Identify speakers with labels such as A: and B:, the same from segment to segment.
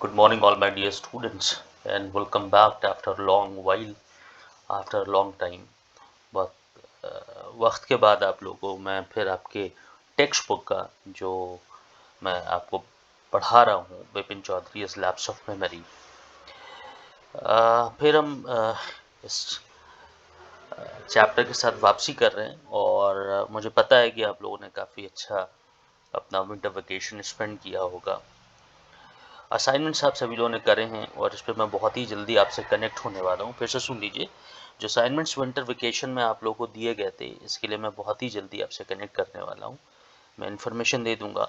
A: Good morning, all my dear students, and welcome back after a long while, after a long time. बहुत वक्त के बाद आप लोगों को मैं फिर आपके टेक्स्ट बुक का जो मैं आपको पढ़ा रहा हूँ Vipin Chaudhary lapse of memory, फिर हम इस चैप्टर के साथ वापसी कर रहे हैं। और मुझे पता है कि आप लोगों ने काफ़ी अच्छा अपना विंटर वेकेशन स्पेंड किया होगा। असाइनमेंट्स आप सभी लोगों ने करे हैं और इस पर मैं बहुत ही जल्दी आपसे कनेक्ट होने वाला हूँ। फिर से सुन लीजिए, जो असाइनमेंट्स विंटर वेकेशन में आप लोगों को दिए गए थे, इसके लिए मैं बहुत ही जल्दी आपसे कनेक्ट करने वाला हूँ। मैं इन्फॉर्मेशन दे दूँगा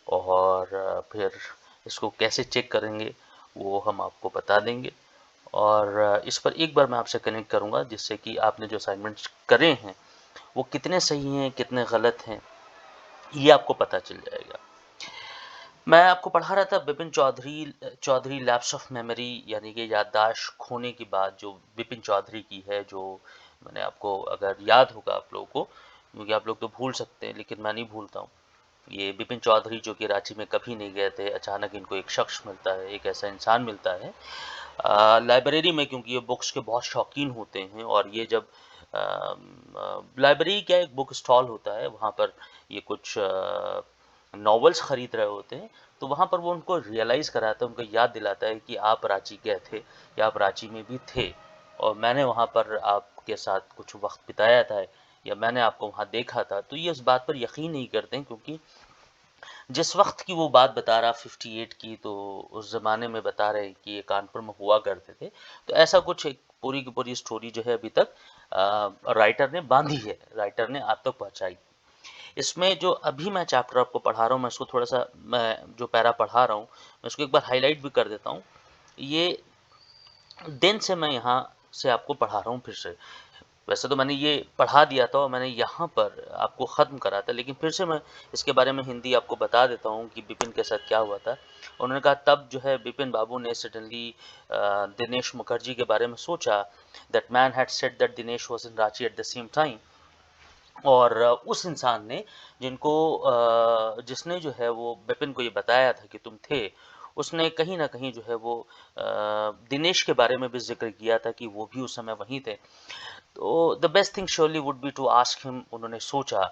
A: और फिर इसको कैसे चेक करेंगे वो हम आपको बता देंगे। और इस पर एक बार मैं आपसे कनेक्ट करूँगा जिससे कि आपने जो असाइनमेंट्स करे हैं वो कितने सही हैं कितने गलत हैं ये आपको पता चल जाएगा। मैं आपको पढ़ा रहा था Vipin Chaudhary lapse of memory, यानी कि याददाश्त खोने की बात जो विपिन चौधरी की है, जो मैंने आपको अगर याद होगा आप लोगों को, क्योंकि आप लोग तो भूल सकते हैं लेकिन मैं नहीं भूलता हूँ। ये विपिन चौधरी जो कि रांची में कभी नहीं गए थे, अचानक इनको एक शख्स मिलता है, एक ऐसा इंसान मिलता है लाइब्रेरी में, क्योंकि ये बुक्स के बहुत शौकीन होते हैं। और ये जब लाइब्रेरी क्या एक बुक स्टॉल होता है, वहाँ पर ये कुछ नॉवेल्स खरीद रहे होते हैं, तो वहाँ पर वो उनको रियलाइज़ कराता है, उनको याद दिलाता है कि आप रांची गए थे या आप रांची में भी थे और मैंने वहाँ पर आपके साथ कुछ वक्त बिताया था या मैंने आपको वहाँ देखा था। तो ये उस बात पर यकीन नहीं करते हैं, क्योंकि जिस वक्त की वो बात बता रहा 58 की, तो उस ज़माने में बता रहे हैं कि ये कानपुर में हुआ करते थे। तो ऐसा कुछ एक पूरी की पूरी स्टोरी जो है अभी तक राइटर ने बांधी है, राइटर ने आप तक पहुँचाई। इसमें जो अभी मैं चैप्टर आपको पढ़ा रहा हूँ, मैं इसको थोड़ा-सा, मैं जो पैरा पढ़ा रहा हूँ, मैं इसको एक बार हाइलाइट भी कर देता हूँ। ये दिन से मैं यहाँ से आपको पढ़ा रहा हूँ फिर से। वैसे तो मैंने ये पढ़ा दिया था और मैंने यहाँ पर आपको ख़त्म करा था, लेकिन फिर से मैं इसके बारे में हिंदी आपको बता देता हूँ कि विपिन के साथ क्या हुआ था। उन्होंने कहा तब जो है विपिन बाबू ने सडनली दिनेश मुखर्जी के बारे में सोचा। That man had said that Dinesh was in Ranchi at the same time. और उस इंसान ने जिसने जो है वो विपिन को ये बताया था कि तुम थे, उसने कहीं न कहीं जो है वो दिनेश के बारे में भी ज़िक्र किया था कि वो भी उस समय वहीं थे। तो the best thing surely would be to ask him, उन्होंने सोचा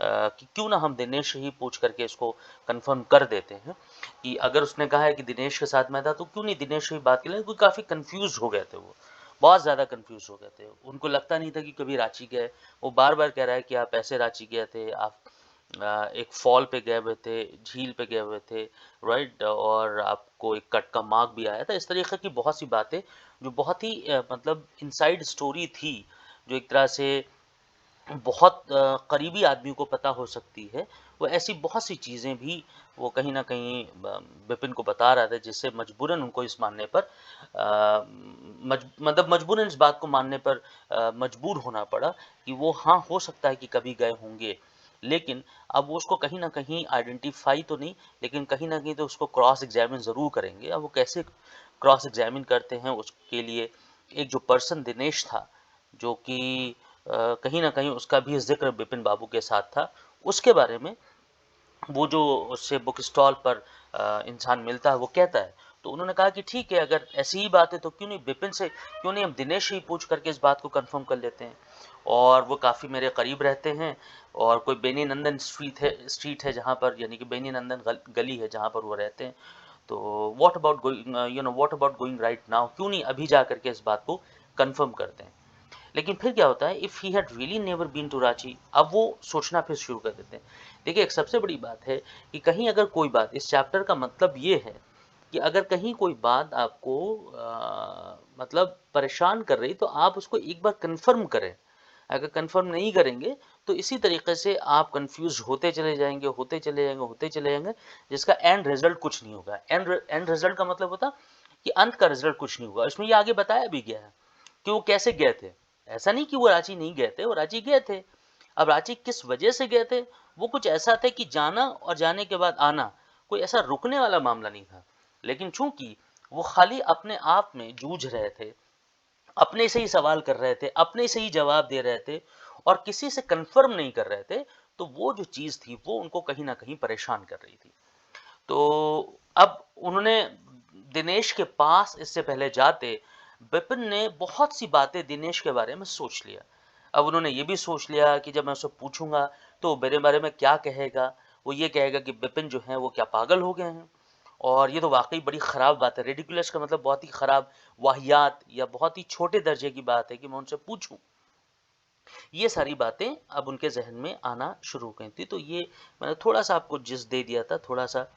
A: कि क्यों ना हम दिनेश से ही पूछ करके इसको कंफर्म कर देते हैं कि अगर उसने कहा है कि दिनेश के साथ मैं था, तो क्यों नहीं दिनेश से ही बात कर लें। क्योंकि काफ़ी कंफ्यूज हो गए थे वो, बहुत ज़्यादा कंफ्यूज हो गए थे। उनको लगता नहीं था कि कभी रांची गए। वो बार बार कह रहा है कि आप ऐसे रांची गए थे, आप एक फॉल पे गए हुए थे, झील पे गए हुए थे, राइट, और आपको एक कट का मार्क भी आया था। इस तरीके की बहुत सी बातें जो बहुत ही मतलब इनसाइड स्टोरी थी, जो एक तरह से बहुत करीबी आदमी को पता हो सकती है। वो ऐसी बहुत सी चीज़ें भी वो कहीं न कहीं विपिन को बता रहा था, जिससे मजबूरन उनको इस मानने पर मतलब मजबूरन इस बात को मानने पर मजबूर होना पड़ा कि वो हाँ, हो सकता है कि कभी गए होंगे। लेकिन अब वो उसको कहीं न कहीं आइडेंटिफ़ाई तो नहीं, लेकिन कहीं न कहीं तो उसको क्रॉस एग्ज़ामिन ज़रूर करेंगे। अब वो कैसे क्रॉस एग्ज़ामिन करते हैं, उसके लिए एक जो पर्सन दिनेश था, जो कि कहीं न कहीं उसका भी ज़िक्र विपिन बाबू के साथ था। उसके बारे में वो जो उससे बुक स्टॉल पर इंसान मिलता है, वो कहता है। तो उन्होंने कहा कि ठीक है, अगर ऐसी ही बात है तो क्यों नहीं विपिन से, क्यों नहीं हम दिनेश से ही पूछ करके इस बात को कन्फर्म कर लेते हैं। और वो काफ़ी मेरे करीब रहते हैं, और कोई बेनी नंदन स्ट्रीट है जहाँ पर, यानी कि बेनी नंदन गली है जहाँ पर वो रहते हैं। तो what about going right now, क्यों नहीं अभी जा करके इस बात को कन्फर्म करते हैं। लेकिन फिर क्या होता है, if he had really never been to Ranchi, अब वो सोचना फिर शुरू कर देते हैं। देखिए, एक सबसे बड़ी बात है कि कहीं अगर कोई बात, इस चैप्टर का मतलब ये है कि अगर कहीं कोई बात आपको मतलब परेशान कर रही, तो आप उसको एक बार कन्फर्म करें। अगर कन्फर्म नहीं करेंगे तो इसी तरीके से आप कन्फ्यूज होते चले जाएंगे, होते चले जाएंगे, होते चले जाएंगे, जिसका एंड रिजल्ट कुछ नहीं होगा। एंड रिजल्ट का मतलब होता कि अंत का रिजल्ट कुछ नहीं होगा। इसमें ये आगे बताया भी गया है कि वो कैसे गए थे। ऐसा नहीं कि वो रांची नहीं गए थे, वो रांची गए थे। अब रांची किस वजह से गए थे, वो कुछ ऐसा था कि जाना और जाने के बाद आना, कोई ऐसा रुकने वाला मामला नहीं था। लेकिन चूंकि वो खाली अपने आप में जूझ रहे थे, अपने से ही सवाल कर रहे थे, अपने से ही जवाब दे रहे थे और किसी से कंफर्म नहीं कर रहे थे, तो वो जो चीज़ थी वो उनको कहीं न कहीं परेशान कर रही थी। तो अब उन्होंने दिनेश के पास इससे पहले जाते विपिन ने बहुत सी बातें दिनेश के बारे में सोच लिया। अब उन्होंने ये भी सोच लिया कि जब मैं उससे पूछूंगा तो वो मेरे बारे में क्या कहेगा। वो ये कहेगा कि विपिन जो है वो क्या पागल हो गए हैं। और ये तो वाकई बड़ी खराब बात है। रेडिकुलस का मतलब बहुत ही खराब, वाहियात या बहुत ही छोटे दर्जे की बात है कि मैं उनसे पूछूं। ये सारी बातें अब उनके जहन में आना शुरू हो गई थी। तो ये मैंने थोड़ा सा आपको जिस दे दिया था, थोड़ा सा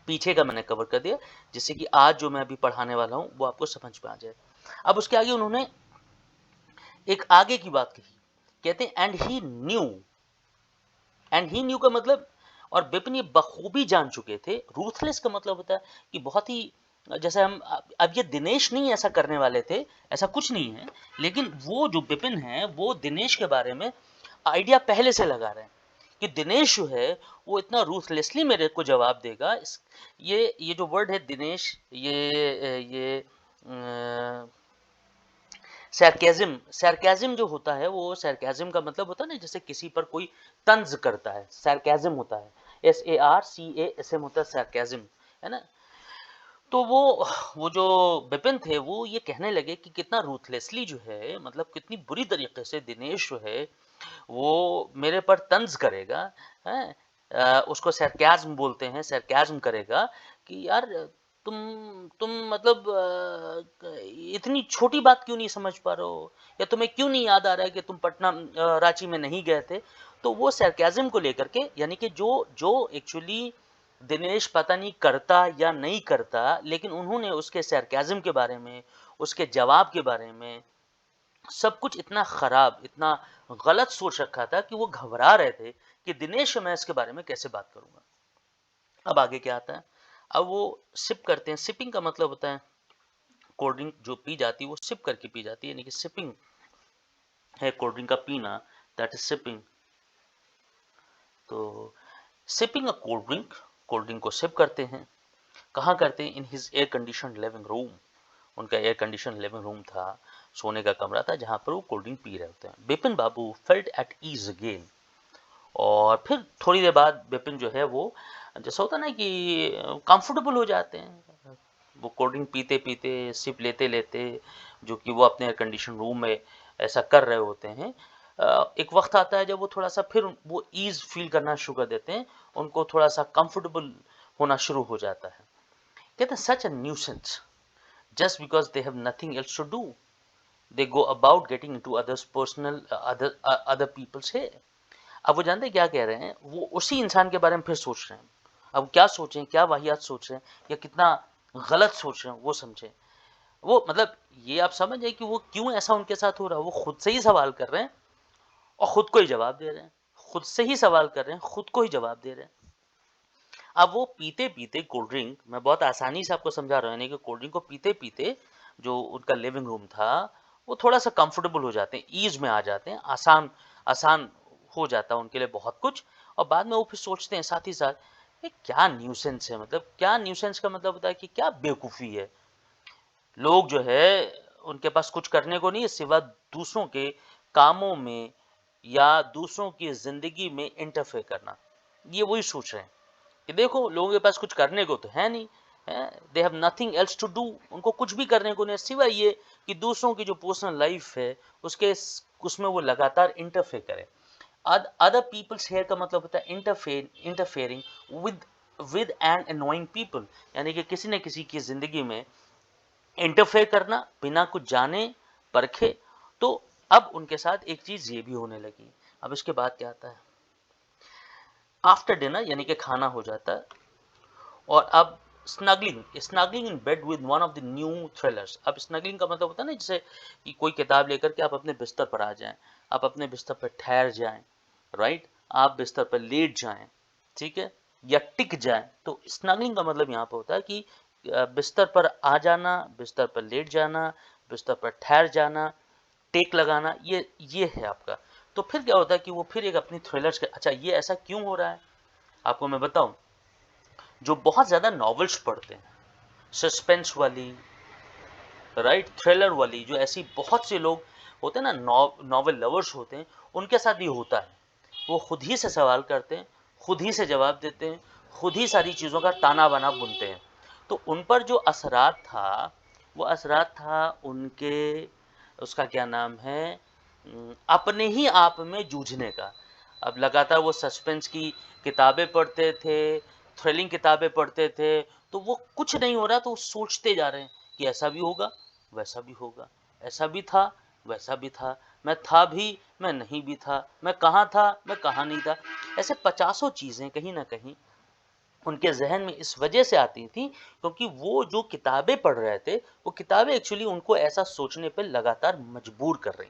A: पीछे का मैंने कवर कर दिया, जिससे कि आज जो मैं अभी पढ़ाने वाला हूं वो आपको समझ में आ जाए। अब उसके आगे उन्होंने एक आगे की बात कही, कहते हैं एंड ही न्यू का मतलब, और विपिन ये बखूबी जान चुके थे। रूथलेस का मतलब होता है कि बहुत ही, जैसे हम अब ये दिनेश नहीं ऐसा करने वाले थे, ऐसा कुछ नहीं है, लेकिन वो जो विपिन है वो दिनेश के बारे में आइडिया पहले से लगा रहे हैं कि दिनेश जो है वो इतना रूथलेसली मेरे को जवाब देगा। ये जो वर्ड है दिनेश, ये सैरकेज़म जो होता है, वो सैरकेज़म का मतलब होता है ना, जैसे किसी पर कोई तंज करता है, सैरकेज़म होता है, SARCASM होता है सैरकेज़म, है ना। तो वो जो विपिन थे वो ये कहने लगे कि कितना रूथलेसली जो है, मतलब कितनी बुरी तरीके से दिनेश जो है वो मेरे पर तंज करेगा, है। उसको सरकाज़्म बोलते हैं, सरकाज़्म करेगा कि यार तुम तुम मतलब इतनी छोटी बात क्यों नहीं समझ पा रहे हो, या तुम्हें क्यों नहीं याद आ रहा है कि तुम पटना रांची में नहीं गए थे। तो वो सरकाज़्म को लेकर के, यानी कि जो जो एक्चुअली दिनेश पता नहीं करता या नहीं करता, लेकिन उन्होंने उसके सरकाज़्म के बारे में, उसके जवाब के बारे में सब कुछ इतना खराब, इतना गलत सोच रखा था कि वो घबरा रहे थे कि दिनेश मैं इसके बारे में कैसे बात करूंगा। अब आगे क्या आता है, अब वो सिप करते हैं। सिपिंग का मतलब होता है कोल्ड ड्रिंक जो पी जाती है वो सिप करके पी जाती है, यानी कि सिपिंग है कोल्ड ड्रिंक का पीना, दैट इज सिपिंग। तो सिपिंग अ कोल्ड ड्रिंक को सिप करते हैं। कहाँ करते हैं? In his air condition living room. उनका एयर कंडीशन लिविंग रूम था, सोने का कमरा था, जहां पर वो कोल्ड ड्रिंक पी रहे होते हैं। बिपिन बाबू फेल्ट एट ईज अगेन। और फिर थोड़ी देर बाद बिपिन जो है वो, जैसा होता है ना कि कंफर्टेबल हो जाते हैं। वो कोल्ड ड्रिंक पीते पीते, सिप लेते लेते, जो कि वो अपने एयर कंडीशन रूम में ऐसा कर रहे होते हैं। एक वक्त आता है जब वो थोड़ा सा फिर वो ईज फील करना शुरू कर देते हैं, उनको थोड़ा सा कंफर्टेबल होना शुरू हो जाता है। कहते हैं such a nuisance just because they have nothing else to do, they go about getting into others personal other people's hair। अब वो जानते हैं क्या कह रहे हैं, वो उसी इंसान के बारे में फिर सोच रहे हैं। अब क्या सोचें, क्या वाहियात सोच रहे हैं, या कितना गलत सोच रहे हैं वो समझे। वो मतलब ये आप समझ जाए कि वो क्यों ऐसा उनके साथ हो रहा है। वो खुद से ही सवाल कर रहे हैं और खुद को ही जवाब दे रहे हैं, खुद से ही सवाल कर रहे हैं, खुद को ही जवाब दे रहे हैं। अब वो पीते पीते कोल्ड ड्रिंक, मैं बहुत आसानी से आपको समझा रहा हूँ, यानी कि कोल्ड ड्रिंक को पीते पीते जो उनका लिविंग रूम था वो थोड़ा सा कंफर्टेबल हो जाते हैं, ईज में आ जाते हैं, आसान आसान हो जाता है उनके लिए बहुत कुछ। और बाद में वो फिर सोचते हैं साथ ही साथ, ये क्या न्यूसेंस है, मतलब क्या न्यूसेंस का मतलब होता है कि क्या बेवकूफ़ी है। लोग जो है उनके पास कुछ करने को नहीं है सिवा दूसरों के कामों में या दूसरों की जिंदगी में इंटरफेयर करना। ये वही सोच रहे हैं कि देखो लोगों के पास कुछ करने को तो है नहीं, है, they have nothing else to do. उनको कुछ भी करने को नहीं सिवाय ये कि दूसरों की जो पर्सनल लाइफ है उसके उसमें वो लगातार इंटरफेयर करें। अदर पीपल्स हेयर का मतलब होता है interfering with an annoying people, यानी कि किसी न किसी की जिंदगी में इंटरफेयर करना बिना कुछ जाने परखे। तो अब उनके साथ एक चीज ये भी होने लगी। अब इसके बाद क्या आता है, आफ्टर डिनर यानी कि खाना हो जाता है, और अब snuggling in bed with one of the new thrillers. अब स्नगलिंग का मतलब होता है ना, जैसे कि कोई किताब लेकर के आप अपने बिस्तर पर आ जाएं, आप अपने बिस्तर पर ठहर जाएं, राइट, आप बिस्तर पर लेट जाएं, ठीक है, या टिक जाएं। तो स्नगलिंग का मतलब यहाँ पर होता है कि बिस्तर पर आ जाना, बिस्तर पर लेट जाना, बिस्तर पर ठहर जाना, टेक लगाना, ये है आपका। तो फिर क्या होता है कि वो फिर एक अपनी थ्रिलर्स के, अच्छा ये ऐसा क्यों हो रहा है आपको मैं बताऊं। जो बहुत ज्यादा नॉवेल्स पढ़ते हैं, सस्पेंस वाली, राइट, थ्रिलर वाली, जो ऐसी बहुत से लोग होते हैं ना, नॉवेल लवर्स होते हैं, उनके साथ भी होता है। वो खुद ही से सवाल करते हैं, खुद ही से जवाब देते हैं, खुद ही सारी चीज़ों का ताना बाना बुनते हैं। तो उन पर जो असरात था, वो असरात था उनके, उसका क्या नाम है, अपने ही आप में जूझने का। अब लगातार वो सस्पेंस की किताबें पढ़ते थे, थ्रिलिंग किताबें पढ़ते थे, तो वो कुछ नहीं हो रहा तो वो सोचते जा रहे हैं कि ऐसा भी होगा, वैसा भी होगा, ऐसा भी था, वैसा भी था, मैं था भी, मैं नहीं भी था, मैं कहाँ था, मैं कहाँ नहीं था। ऐसे पचासों चीज़ें कहीं न कहीं उनके ज़हन में इस वजह से आती थी क्योंकि वो जो किताबें पढ़ रहे थे, वो किताबें एक्चुअली उनको ऐसा सोचने पे लगातार मजबूर कर रही।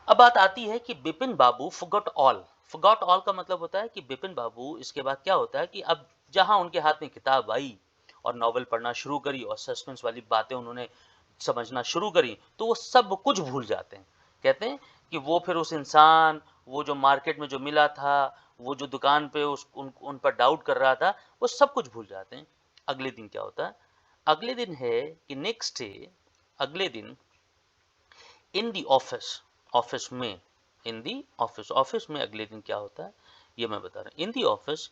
A: अब बात आती है कि बिपिन बाबू फॉरगॉट ऑल। फॉरगॉट ऑल का मतलब होता है कि बिपिन बाबू इसके बाद क्या होता है कि अब जहां उनके हाथ में किताब आई और नॉवल पढ़ना शुरू करी और सस्पेंस वाली बातें उन्होंने समझना शुरू करी, तो वो सब कुछ भूल जाते हैं। कहते हैं कि वो फिर उस इंसान, वो जो मार्केट में जो मिला था, वो जो दुकान पे उन पर डाउट कर रहा था, वो सब कुछ भूल जाते हैं। अगले दिन क्या होता है? अगले दिन है कि नेक्स्ट डे, अगले दिन इन दी ऑफिस, ऑफिस में, इन दी ऑफिस, ऑफिस में अगले दिन क्या होता है ये मैं बता रहा हूँ। In the office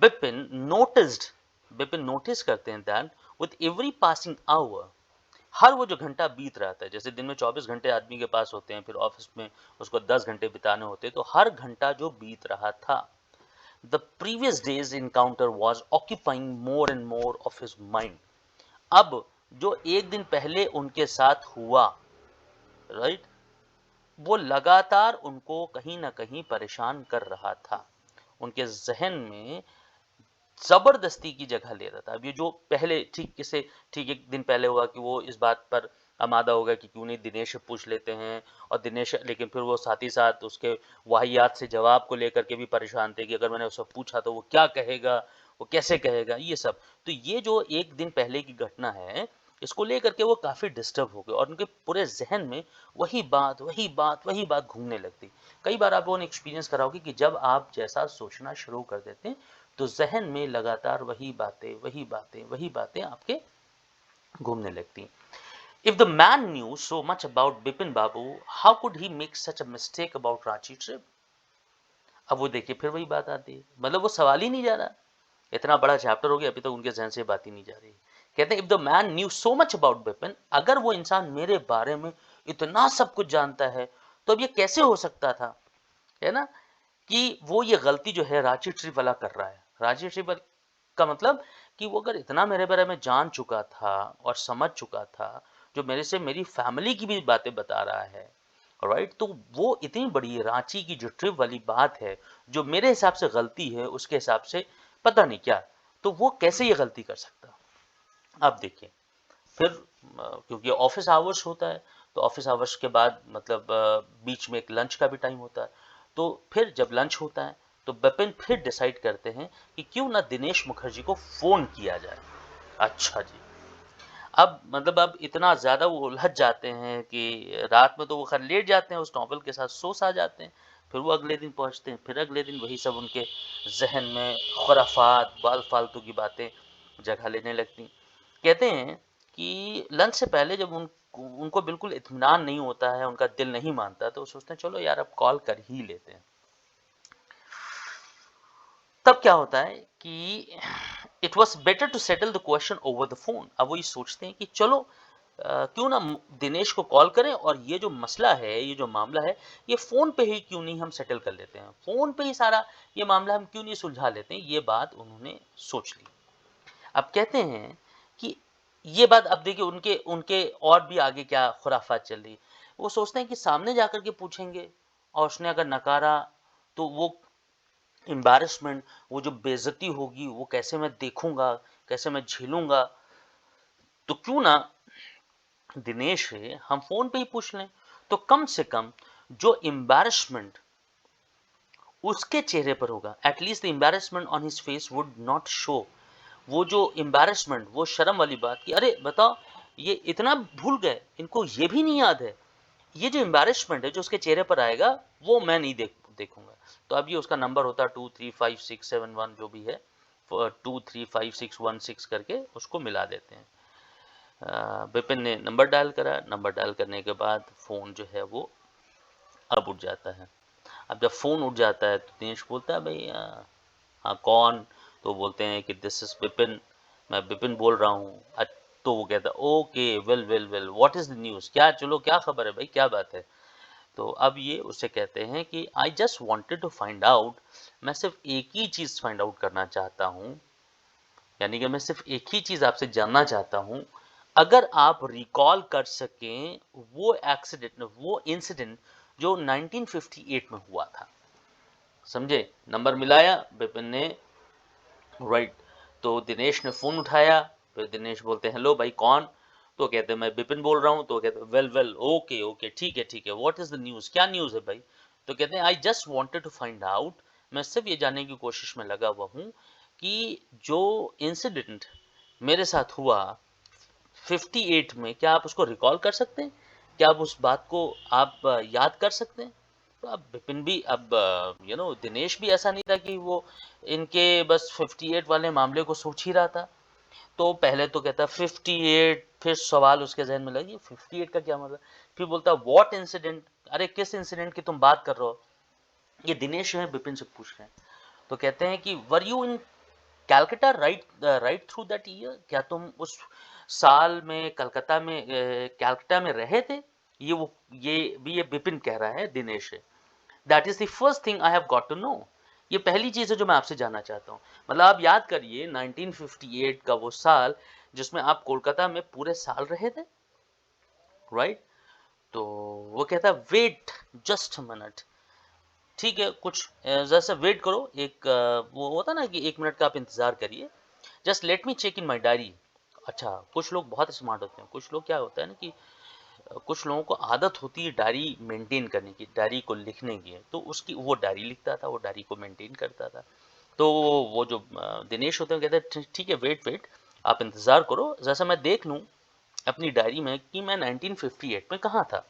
A: Bipin noticed, Bipin notice करते हैं that with every passing hour, हर वो जो घंटा बीत रहा था, जैसे दिन में 24 घंटे आदमी के पास होते हैं, फिर ऑफिस में उसको 10 घंटे बिताने होते हैं, तो हर घंटा जो बीत रहा था, the previous days encounter was occupying more and more of his mind. अब जो एक दिन पहले उनके साथ हुआ, राइट, वो लगातार उनको कहीं ना कहीं परेशान कर रहा था, उनके जहन में जबरदस्ती की जगह ले रहा था। अब ये जो पहले ठीक एक दिन पहले हुआ कि वो इस बात पर आमादा हो गया कि क्यों नहीं दिनेश से पूछ लेते हैं, और दिनेश, लेकिन फिर वो साथ ही साथ उसके वाहियात से जवाब को लेकर के भी परेशान थे कि अगर मैंने उससे पूछा तो वो क्या कहेगा, वो कैसे कहेगा, ये सब। तो ये जो एक दिन पहले की घटना है, इसको लेकर के वो काफी डिस्टर्ब हो गए और उनके पूरे जहन में वही बात वही बात वही बात घूमने लगती। कई बार आप लोगों ने एक्सपीरियंस करा होगा कि जब आप जैसा सोचना शुरू कर देते हैं, तो जहन में लगातार वही बातें वही बातें वही बातें आपके घूमने लगती। If the man new so much about Bipin Babu, how could he make such a mistake about Ranchi trip? अब वो देखिए फिर वही बात आती है, मतलब वो सवाल ही नहीं जा रहा। इतना बड़ा चैप्टर हो गया, अभी तक उनके जहन से बात ही नहीं जा रही। कहते हैं if the man new so much about Bipin, अगर वो इंसान मेरे बारे में इतना सब कुछ जानता है, तो अब ये कैसे हो सकता था, है ना, कि वो ये गलती जो है रांची ट्रिप वाला कर रहा है। रांची ट्रिप का मतलब कि वो अगर इतना मेरे बारे में जान चुका था और समझ चुका था, जो मेरे से मेरी फैमिली की भी बातें बता रहा है, राइट, तो वो इतनी बड़ी रांची की जो ट्रिप वाली बात है, जो मेरे हिसाब से गलती है, उसके हिसाब से पता नहीं क्या, तो वो कैसे ये गलती कर सकता। अब देखिए फिर क्योंकि ऑफिस आवर्स होता है, तो ऑफिस आवर्स के बाद मतलब बीच में एक लंच का भी टाइम होता है, तो फिर जब लंच होता है तो बिपिन फिर डिसाइड करते हैं कि क्यों ना दिनेश मुखर्जी को फोन किया जाए। अच्छा जी। अब मतलब अब इतना ज्यादा वो उलझ जाते हैं कि रात में तो वो खैर लेट जाते हैं, उस नॉवल के साथ सो सा जाते हैं। फिर वो अगले दिन पहुंचते हैं, फिर अगले दिन वही सब उनके जहन में खुराफात बाल फालतू की बातें जगह लेने लगती। कहते हैं कि लंच से पहले जब उनको बिल्कुल इत्मीनान नहीं होता है, उनका दिल नहीं मानता, तो वो सोचते हैं चलो यार अब कॉल कर ही लेते हैं। तब क्या होता है कि it was better to settle the question over the phone. अब वो ये सोचते हैं कि चलो क्यों ना दिनेश को कॉल करें और ये जो मसला है, ये जो मामला है, ये फोन पे ही क्यों नहीं हम सेटल कर लेते हैं, फोन पे ही सारा ये मामला हम क्यों नहीं सुलझा लेते हैं। ये बात उन्होंने सोच ली। अब कहते हैं कि ये बात, अब देखिए उनके उनके और भी आगे क्या खुराफात चल रही। वो सोचते हैं कि सामने जाकर के पूछेंगे और उसने अगर नकारा तो वो एम्बैरेसमेंट, वो जो बेइज्जती होगी, वो कैसे मैं देखूंगा, कैसे मैं झेलूंगा। तो क्यों ना दिनेश से हम फोन पे ही पूछ लें, तो कम से कम जो एम्बैरेसमेंट उसके चेहरे पर होगा, at least the embarrassment on his face would not show. वो जो एम्बैरेसमेंट, वो शर्म वाली बात कि अरे बताओ ये इतना भूल गए, इनको ये भी नहीं याद है, ये जो एम्बैरेसमेंट है जो उसके चेहरे पर आएगा, वो मैं नहीं देखूंगा। तो अब ये उसका नंबर होता है 23567 जो भी है, 23561 करके उसको मिला देते हैं। विपिन ने नंबर डायल करा, नंबर डायल करने के बाद फोन जो है वो अब उठ जाता है। अब जब फोन उठ जाता है तो दिनेश बोलता है भाई हाँ कौन? तो बोलते हैं कि दिस इज विपिन। मैं विपिन बोल रहा हूँ। तो वो कहता okay well well well what is the news, क्या चलो क्या खबर है भाई, क्या बात है। तो अब ये उससे कहते हैं कि I just wanted to find out, मैं सिर्फ एक ही चीज़ फाइंड आउट करना चाहता हूँ, यानी कि मैं सिर्फ एक ही चीज़ आपसे जानना चाहता हूँ, अगर आप रिकॉल कर सकें वो एक्सीडेंट, वो इंसिडेंट जो 1958 में हुआ था। समझे, नंबर मिलाया विपिन ने, राइट। तो दिनेश ने फोन उठाया, फिर दिनेश बोलते हैं हेलो भाई कौन, तो कहते हैं मैं विपिन बोल रहा हूँ। तो कहते हैं वेल वेल ओके ओके ठीक है व्हाट इज द न्यूज़, क्या न्यूज़ है भाई। तो कहते हैं I just wanted to find out, मैं सिर्फ ये जानने की कोशिश में लगा हुआ हूँ कि जो इंसिडेंट मेरे साथ हुआ 58 में, क्या आप उसको रिकॉल कर सकते हैं, क्या आप उस बात को आप याद कर सकते हैं। तो अब विपिन भी, अब दिनेश भी ऐसा नहीं था कि वो इनके बस 58 वाले मामले को सोच ही रहा था। तो पहले तो कहता 58, फिर सवाल उसके जहन में लगी 58 का क्या मतलब, फिर बोलता व्हाट इंसिडेंट, अरे किस इंसिडेंट की तुम बात कर रहे हो। ये दिनेश जो है विपिन से पूछ रहे हैं। तो कहते हैं कि were you in Calcutta right through that year, क्या तुम उस साल में कलकत्ता में कैलकाटा में रहे थे। ये विपिन कह रहा है दिनेश है। That is the first thing I have got to know, ये पहली चीज है जो मैं आपसे जानना चाहता हूँ। मतलब आप याद करिए 1958 का वो साल जिसमें आप कोलकाता में पूरे साल रहे थे, राइट। तो वो कहता है वेट जस्ट मिनट, ठीक है कुछ जैसे वेट करो, एक वो होता ना कि 1 मिनट का आप इंतजार करिए, just let me check in my diary. अच्छा, कुछ लोग बहुत स्मार्ट होते हैं, कुछ लोग क्या होता है ना कि कुछ लोगों को आदत होती है डायरी मेंटेन करने की, डायरी को लिखने की। तो उसकी वो डायरी लिखता था, वो डायरी को मेंटेन करता था। तो वो जो दिनेश होते हैं कहते हैं ठीक है वेट वेट, आप इंतज़ार करो, जैसा मैं देख लूँ अपनी डायरी में कि मैं 1958 में कहाँ था।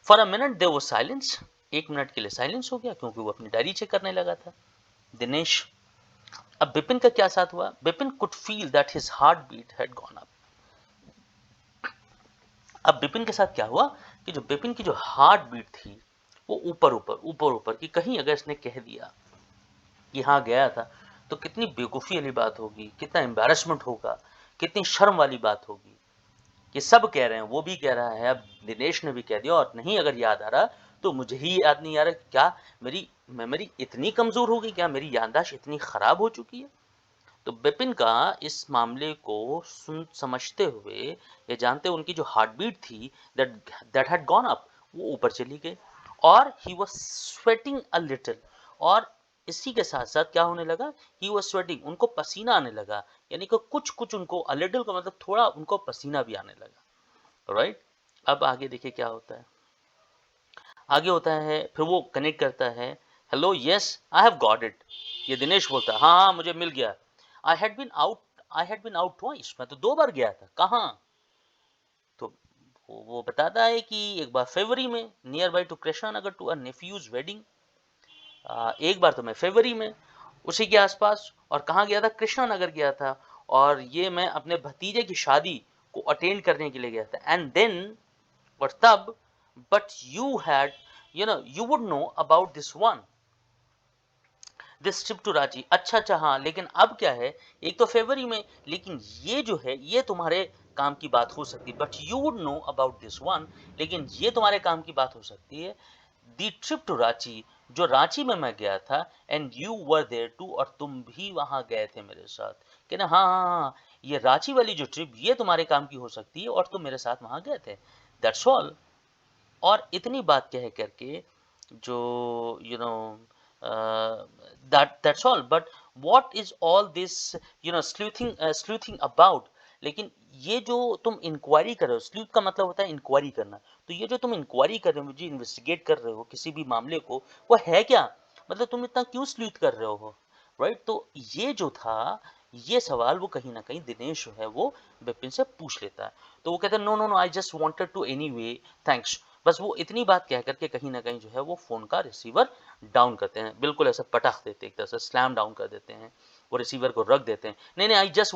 A: For a minute there was silence, 1 minute के लिए साइलेंस हो गया क्योंकि वो अपनी डायरी चेक करने लगा था दिनेश। अब विपिन का क्या साथ हुआ, Vipin could feel that his heart beat had gone up. अब विपिन के साथ क्या हुआ कि जो विपिन की जो हार्ट बीट थी वो ऊपर कि कहीं अगर इसने कह दिया कि हाँ गया था, तो कितनी बेवकूफ़ी वाली बात होगी, कितना एम्बैरेसमेंट होगा, कितनी शर्म वाली बात होगी कि सब कह रहे हैं, वो भी कह रहा है, अब दिनेश ने भी कह दिया, और नहीं अगर याद आ रहा तो मुझे ही याद नहीं आ रहा, क्या मेरी मेमोरी इतनी कमज़ोर हो गई, क्या मेरी याददाश्त इतनी ख़राब हो चुकी है। तो विपिन का इस मामले को सुन समझते हुए, ये जानते हुए उनकी जो हार्ट बीट थी that that had gone up, वो ऊपर चली गई, और he was sweating a little. और इसी के साथ साथ क्या होने लगा, ही वाज स्वेटिंग, उनको पसीना आने लगा, यानी कि कुछ कुछ उनको, अ लिटिल का मतलब थोड़ा, उनको पसीना भी आने लगा, राइट। अब आगे देखिए क्या होता है। आगे होता है फिर वो कनेक्ट करता है, hello yes I have got it. ये दिनेश बोलता है हाँ हाँ मुझे मिल गया। I had been out twice, मैं तो 2 बार गया था, कहाँ। तो वो बताता है कि एक बार फरवरी में nearby to Krishna Nagar to a nephew's wedding, एक बार तो मैं फरवरी में उसी के आसपास, और कहाँ गया था, कृष्णा नगर गया था, और ये मैं अपने भतीजे की शादी को अटेंड करने के लिए गया था। एंड देन, और तब, but you had, you would know about this trip to Ranchi. अच्छा अच्छा हाँ, लेकिन अब क्या है, एक तो फरवरी में, लेकिन ये जो है ये तुम्हारे काम की बात हो सकती है, but you would know about this one, लेकिन ये तुम्हारे काम की बात हो सकती है, दी ट्रिप टू रांची, जो रांची में मैं गया था, and you were there too, और तुम भी वहां गए थे मेरे साथ। कहना हाँ हाँ हाँ, ये रांची वाली जो ट्रिप ये तुम्हारे काम की हो सकती है, और तुम मेरे साथ वहां गए थे, दैट्स ऑल। और इतनी बात कह करके जो you know that's all, but what is all this sleuthing about। लेकिन ये जो तुम इंक्वायरी कर रहे हो, स्लूथ का मतलब होता है इंक्वायरी करना, तो ये जो तुम इंक्वायरी कर रहे हो, मुझे इन्वेस्टिगेट कर रहे हो किसी भी मामले को, वो है क्या, मतलब तुम इतना क्यों स्लूथ कर रहे हो, राइट। तो ये जो था, ये सवाल वो कहीं ना कहीं दिनेश जो है वो विपिन से पूछ लेता है। तो वो कहता है no no no I just wanted to anyway, thanks. बस वो इतनी बात कह करके कहीं ना कहीं जो है वो फोन का रिसीवर डाउन करते हैं, बिल्कुल ऐसा पटक देते हैं, एक तरह से स्लैम डाउन कर देते हैं, वो रिसीवर को रख देते हैं। नहीं नहीं, आई जस्ट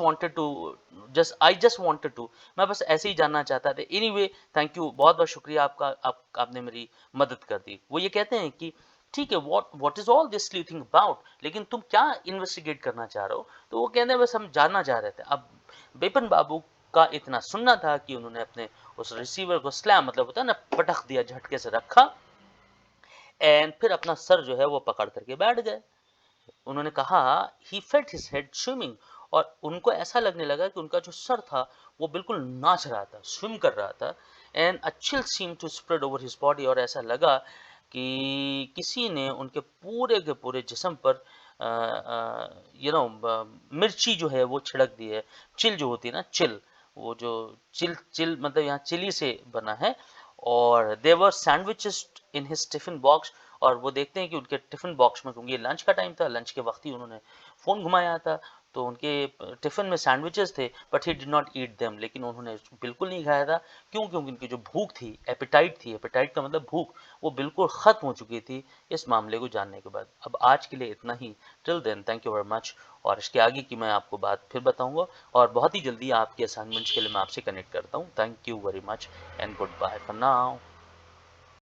A: वांटेड टू, मैं बस ऐसे ही जानना चाहता था, एनीवे थैंक यू, बहुत बहुत शुक्रिया आपका, आपने मेरी मदद कर दी। वो ये कहते हैं कि ठीक है, what is all this you think about, लेकिन तुम क्या इन्वेस्टिगेट करना चाह रहे हो? तो वो कहते हैं बस हम जानना चाह रहे थे। अब बिपिन बाबू का इतना सुनना था कि उन्होंने अपने उस रिसीवर को स्लैम, मतलब होता है ना, पटक दिया, झटके से रखा, एंड फिर अपना सर जो है वो पकड़ करके बैठ गए। उन्होंने कहा he felt his head swimming, और उनको ऐसा लगने लगा कि उनका जो सर था वो बिल्कुल नाच रहा था, स्विम कर रहा था, and a chill seem to spread over his body, और ऐसा लगा कि किसी ने उनके पूरे के पूरे जिस्म पर मिर्ची जो है वो छिड़क दी है। चिल जो होती है ना, चिल, वो जो चिल चिल मतलब यहाँ चिली से बना है। और there were sandwiches in his tiffin box, और वो देखते हैं कि उनके टिफिन बॉक्स में, क्योंकि लंच का टाइम था, लंच के वक्त ही उन्होंने फ़ोन घुमाया था, तो उनके टिफिन में सैंडविचेस थे, but he did not eat them, लेकिन उन्होंने बिल्कुल नहीं खाया था। क्यों? क्योंकि उनकी जो भूख थी, एपेटाइट थी, एपेटाइट का मतलब भूख, वो बिल्कुल ख़त्म हो चुकी थी इस मामले को जानने के बाद। अब आज के लिए इतना ही। Till then thank you very much, और इसके आगे की मैं आपको बात फिर बताऊंगा, और बहुत ही जल्दी आपके असाइनमेंट्स के लिए मैं आपसे कनेक्ट करता हूँ। Thank you very much and goodbye for now.